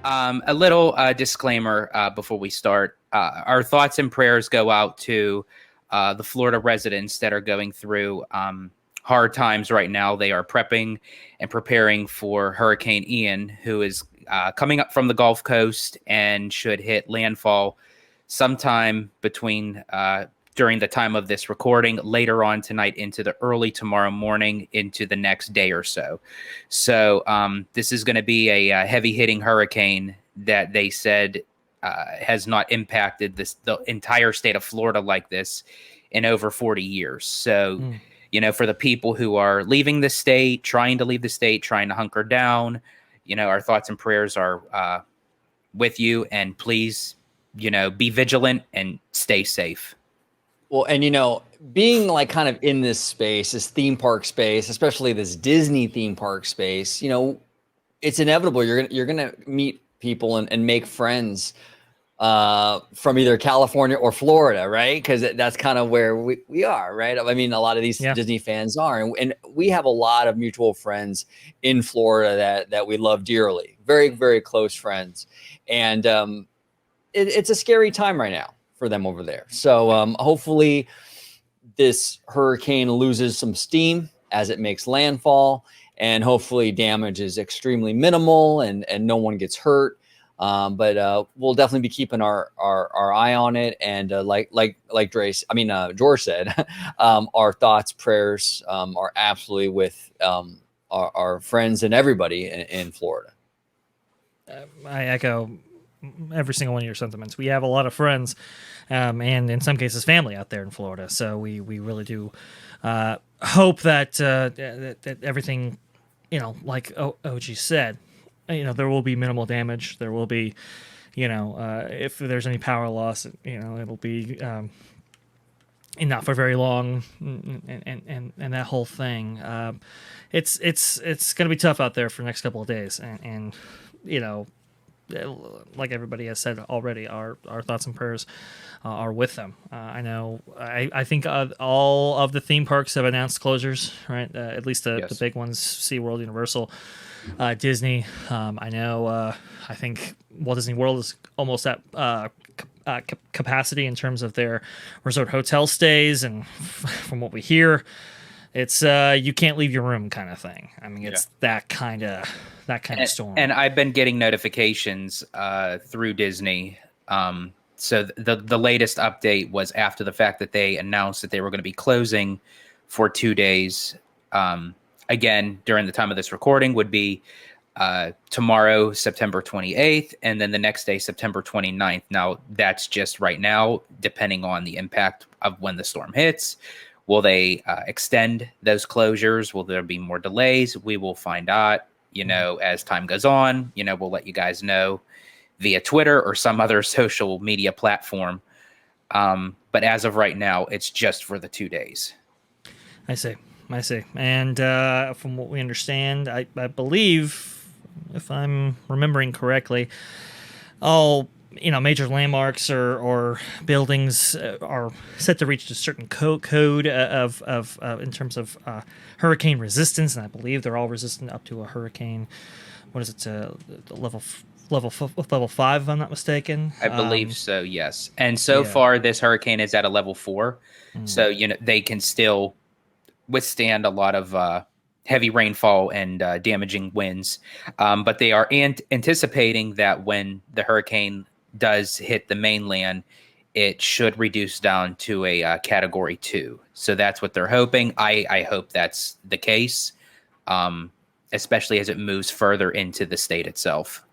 A little disclaimer before we start. Our thoughts and prayers go out to the Florida residents that are going through hard times right now. They are prepping and preparing for Hurricane Ian, who is coming up from the Gulf Coast and should hit landfall sometime between during the time of this recording, later on tonight into the early tomorrow morning into the next day or so. So this is going to be a heavy-hitting hurricane that they said has not impacted the entire state of Florida like this in over 40 years. So, for the people who are leaving the state, trying to leave the state, trying to hunker down, our thoughts and prayers are with you. And please, be vigilant and stay safe. Well, and being like kind of in this space, this theme park space, especially this Disney theme park space, it's inevitable. You're gonna meet people and make friends from either California or Florida, right? Because that's kind of where we are, right? I mean, a lot of these Disney fans are, and we have a lot of mutual friends in Florida that we love dearly, very, very close friends, and it's a scary time right now for them over there. So hopefully this hurricane loses some steam as it makes landfall, and hopefully damage is extremely minimal and no one gets hurt. But we'll definitely be keeping our eye on it. And like George said, our thoughts, prayers are absolutely with our friends and everybody in Florida. I echo every single one of your sentiments. We have a lot of friends, and in some cases family out there in Florida. So we really do hope that that everything, like OG said, there will be minimal damage. There will be, if there's any power loss, it'll be not for very long, and that whole thing. It's going to be tough out there for the next couple of days, and like everybody has said already, our thoughts and prayers are with them. I know. I think all of the theme parks have announced closures, right? At least the big ones: SeaWorld, Universal, Disney. I know. I think Walt Disney World is almost at capacity in terms of their resort hotel stays, and from what we hear, it's you can't leave your room kind of thing. I mean, it's that kind of storm. And I've been getting notifications through Disney. So the latest update was after the fact that they announced that they were going to be closing for 2 days. Again, during the time of this recording would be tomorrow, September 28th, and then the next day, September 29th. Now, that's just right now, depending on the impact of when the storm hits. Will they extend those closures? Will there be more delays? We will find out, as time goes on. We'll let you guys know via Twitter or some other social media platform. But as of right now, it's just for the 2 days. I see. And from what we understand, I believe, if I'm remembering correctly, all major landmarks or buildings are set to reach a certain code of in terms of hurricane resistance, and I believe they're all resistant up to a hurricane. What is it? Level 5, if I'm not mistaken. I believe so. Yes, and so far this hurricane is at a level 4, so they can still withstand a lot of heavy rainfall and damaging winds. But they are anticipating that when the hurricane does hit the mainland, it should reduce down to a category 2. So that's what they're hoping. I hope that's the case, especially as it moves further into the state itself.